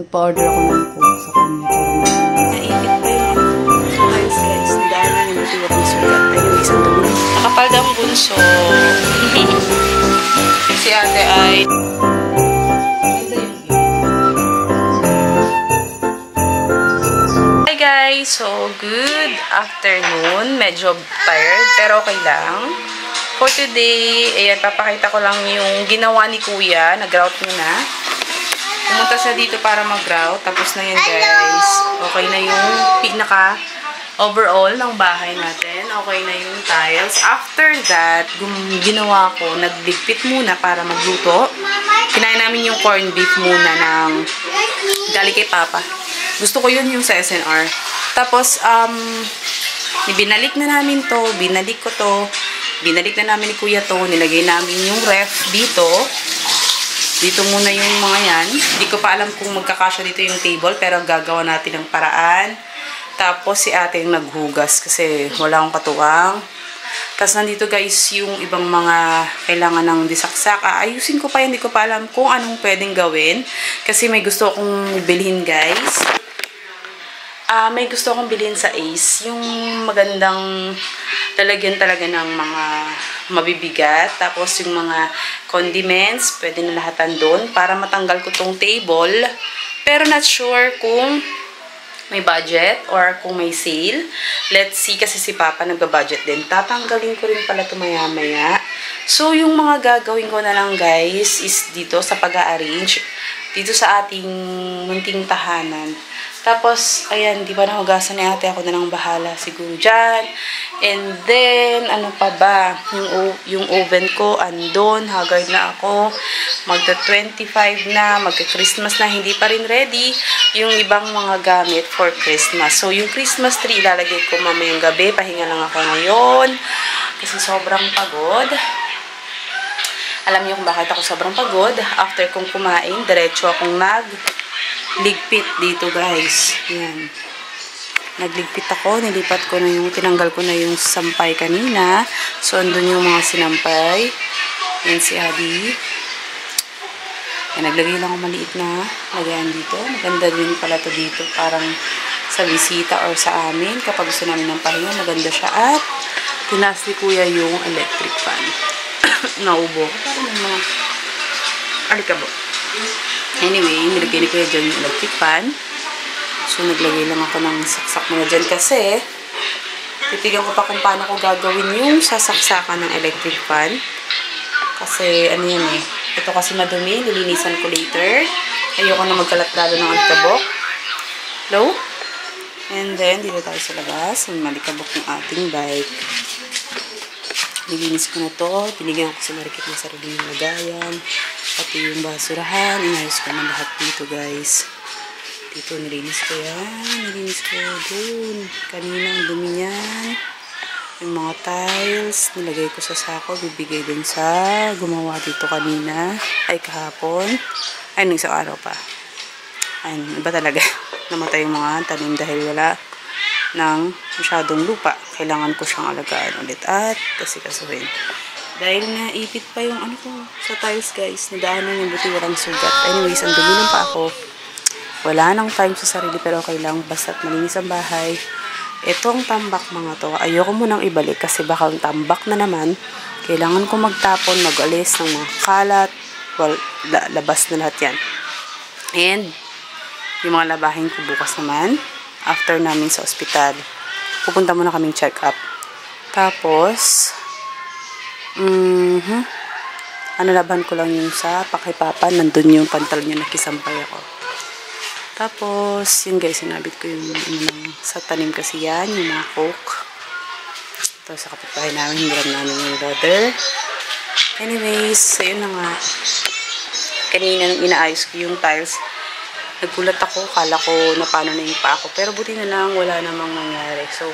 Nagpa-order ako ng coke sa kanya. Naipit pa yung tiles guys. Nagdaanan yung matirang sugat. Ayun, isang dumi. Nakapalda ang bunso. Si ate ay... Hi guys! So, good afternoon. Medyo tired, pero okay lang. For today, ayan, papakita ko lang yung ginawa ni Kuya. Nag-grout niya na. Pumunta siya dito para mag-grout. Tapos na yan guys. Okay na yung pinaka overall ng bahay natin. Okay na yung tiles. After that, ginawa ko, nagligpit muna para magluto. Kinain namin yung corned beef muna ng galing kay Papa. Gusto ko yun yung sa SNR. Tapos, binalik na namin to. Binalik ko to. Binalik na namin ni Kuya to. Nilagay namin yung ref dito. Dito muna yung mga yan. Hindi ko pa alam kung magkakasya dito yung table. Pero gagawa natin ng paraan. Tapos si ate yung naghugas. Kasi wala akong katuwang. Tapos nandito guys yung ibang mga kailangan ng disaksak. Ayusin ko pa yan. Hindi ko pa alam kung anong pwedeng gawin. Kasi may gusto akong bilhin guys. May gusto akong bilhin sa Ace. Yung magandang lalagyan talaga ng mga mabibigat. Tapos yung mga condiments, pwede na lahatan doon para matanggal ko tong table. Pero not sure kung may budget or kung may sale. Let's see, kasi si Papa nagbabudget din. Tatanggalin ko rin pala ito maya-maya. So, yung mga gagawin ko na lang guys is dito sa pag-a-arrange. Dito sa ating munting tahanan. Tapos, ayan, di ba nahugasan ni ate? Ako na lang bahala siguro dyan. And then, ano pa ba? Yung oven ko, andon. Haggard na ako. Magta-25 na. Magka-Christmas na. Hindi pa rin ready yung ibang mga gamit for Christmas. So, yung Christmas tree, ilalagay ko mamayang gabi. Pahinga lang ako ngayon. Kasi sobrang pagod. Alam niyo kung bakit ako sobrang pagod. After kong kumain, diretso akong ligpit dito guys. Yan. Nagligpit ako. Nilipat ko na yung, tinanggal ko na yung sampay kanina. So, andun yung mga sinampay. Yan si Adi. Yan, naglagay lang ako maliit na lagayan dito. Maganda din pala to dito. Parang sa bisita or sa amin. Kapag gusto namin ng pahinga, maganda siya. At, tinaas ni Kuya yung electric fan. Naubo. Parang mga alikabo. Anyway, nilagay ni Kuya dyan yung electric fan. So, naglagay lang ako ng saksak muna dyan kasi titigan ko pa kung paano ko gagawin yung sasaksakan ng electric fan. Kasi, ano yan eh. Ito kasi madumi. Nilinisan ko later. Ayoko na magkalat lalo ng alikabok. Hello? And then, dito tayo sa labas. Ang malikabok ng ating bike. Nilinis ko na to. Binigyan ko si Marikit ng sarili ng lagayan. Pati yung basurahan. Inayos ko na lahat dito guys. Dito nilinis ko yan. Nilinis ko dun. Kaninang dumi yan. Yung mga tiles. Nilagay ko sa sako. Bibigay dun sa gumawa dito kanina. Ay kahapon. Ay nung isang araw pa. Ayun. Iba talaga. Namatay yung mga tanim dahil wala ng masyadong lupa. Kailangan ko siyang alagaan ulit at kasi-kasuhin. Dahil naipit pa yung ano ko sa tiles guys. Nadaanan yung buti walang sugat. Anyways, ang dumi lang pa ako. Wala nang time sa sarili pero okay lang. Basta't malinis ang bahay. Itong tambak mga to, ayoko munang ibalik kasi baka tambak na naman. Kailangan ko magtapon, mag-alis ng mga kalat. Well, labas na lahat yan. And, yung mga labahin ko bukas naman. After namin sa ospital, pupunta muna kaming check-up. Tapos, laban ko lang yung sa pakay Papa. Nandun yung pantal niya, nakisampay ako. Tapos, yun guys, sinabit ko yung sa tanim kasi yan, yung mga coke. Tapos, sa kapitbahay namin, hiram namin yung brother. Anyways, ayun na nga. Kanina nung inaayos ko yung tiles, nagulat ako, kala ko na paano na yung pa ako. Pero buti na lang, wala namang nangyari. So,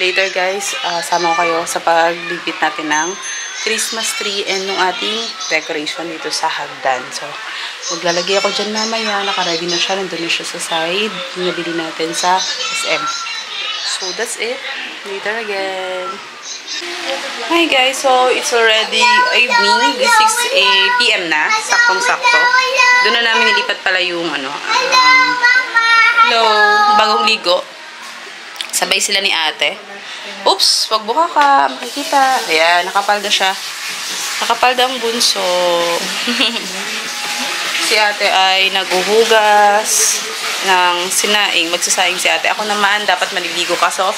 later guys, sama ko kayo sa paglipit natin ng Christmas tree and ng ating decoration dito sa hagdan. So, maglalagay ako dyan mamaya. Nakaready na siya. Nandun na siya sa side. Nabili natin sa SM. So, that's it. Later again. Hi guys, so it's already evening, 6 p.m. na, saktong-sakto. Doon na namin nilipat pala yung hello, bagong ligo. Sabay sila ni ate. Oops, pagbuka ka, makikita. Ayan, nakapalda siya. Nakapalda ang bunso. Si ate ay naguhugas ng sinaing. Magsasaing si ate. Ako naman, dapat maliligo. Kaso,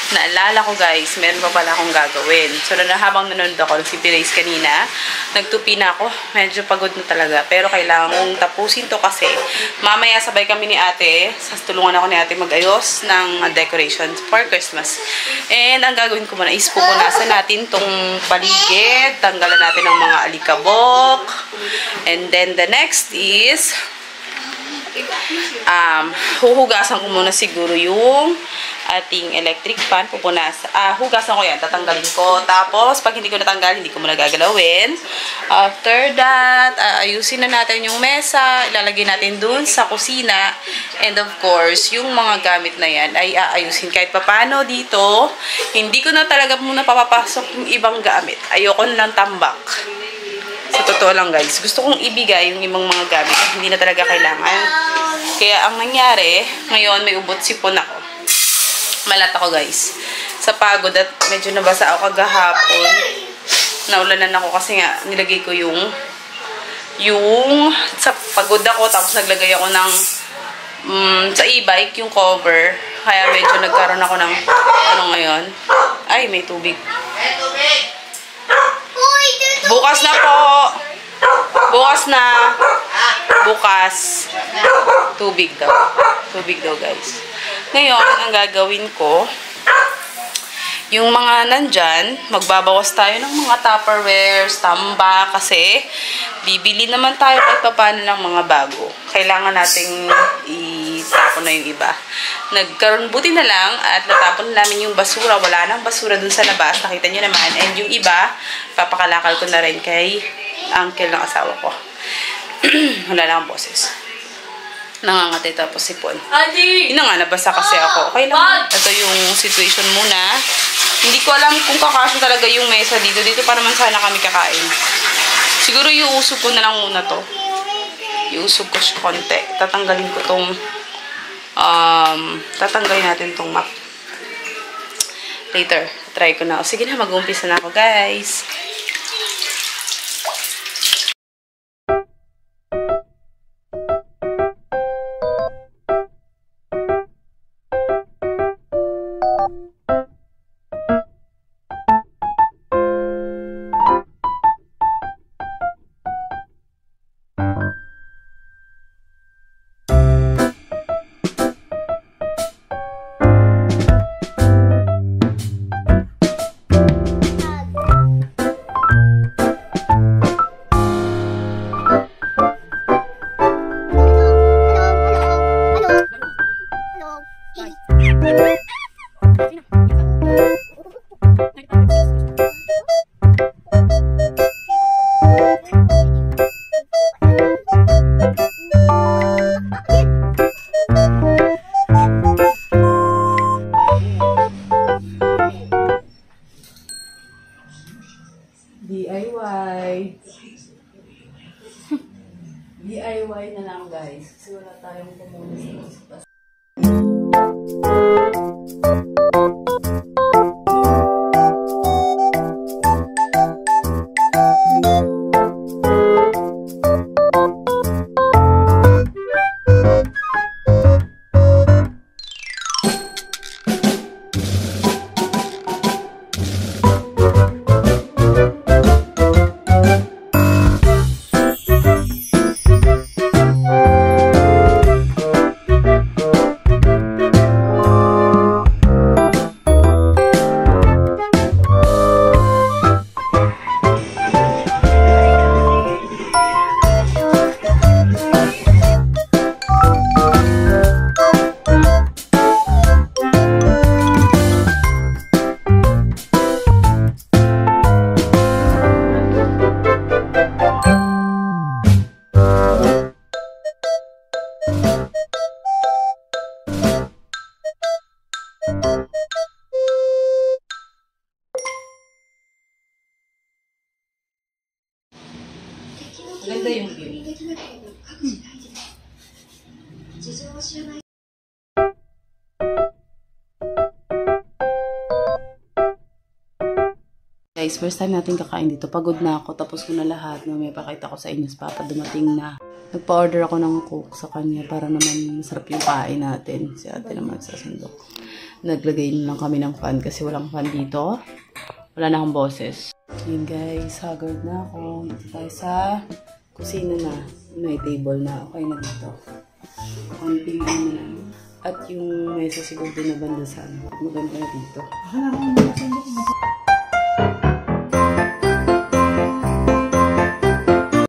naalala ko guys, meron pa pala akong gagawin. So, habang nanonood ako, nagsipilays kanina, nagtupi na ako. Medyo pagod na talaga. Pero kailangan kong tapusin to kasi mamaya sabay kami ni ate. Tulungan ako ni ate mag-ayos ng decorations for Christmas. And ang gagawin ko muna is pupunasan natin tong paligid. Tanggalan natin ng mga alikabok. And then the next is huhugasan ko muna siguro yung ating electric fan. Hugasan ko yan, tatanggalin ko. Tapos pag hindi ko natanggal, hindi ko muna gagalawin. After that, ayusin na natin yung mesa, ilalagay natin dun sa kusina. And of course, yung mga gamit na yan ay aayusin kahit papano dito. Hindi ko na talaga muna papapasok yung ibang gamit. Ayoko na lang tambak. Sa totoo lang guys, gusto kong ibigay yung ibang mga gamit at hindi na talaga kailangan. Kaya ang nangyari, ngayon may ubot sipon ako. Malat ako guys. Sa pagod at medyo nabasa ako kagahapon. Naulanan ako kasi nga nilagay ko yung sa pagod ako tapos naglagay ako ng sa e-bike yung cover. Kaya medyo nagkaroon ako ng ngayon. Ay, may tubig. Bukas na po. Bukas na. Bukas. Tubig daw. Tubig daw, guys. Ngayon, ang gagawin ko, yung mga nandyan, magbabawas tayo ng mga Tupperware, tamba, kasi bibili naman tayo kahit paano ng mga bago. Kailangan nating itapon na yung iba. Nagkaroon buti na lang at natapon namin yung basura. Wala nang basura dun sa labas. Nakita nyo naman. And yung iba, papakalakal ko na rin kay uncle ng asawa ko. Wala lang ang boses. Nangangati tapos sipon. Yun na nga, nabasa kasi ako. Okay lang. Ito yung situation muna. Hindi ko alam kung kakasya talaga yung mesa dito. Dito pa naman sana kami kakain. Siguro iuusog ko na lang muna to. Iusog ko siya konti. Tatanggalin ko tong tatanggalin natin tong map. Later, try ko na. Sige na, mag-umpisa na ako, guys. DIY na lang guys. Kasi wala tayong pumulis sa Guys, first time natin kakain dito. Pagod na ako. Tapos ko na lahat. May pakita ko sa inyo. Si Papa dumating na. Nagpa-order ako ng coke sa kanya para naman masarap yung kain natin. Si ate naman sa sandok. Naglagay na lang kami ng fan kasi walang fan dito. Wala na akong boses. Yun guys, haggard na ako. Dito tayo sa kusina na. May table na. Okay na dito. Konting na lang. At yung mesa siguro din na banda sa ano. Maganda na dito.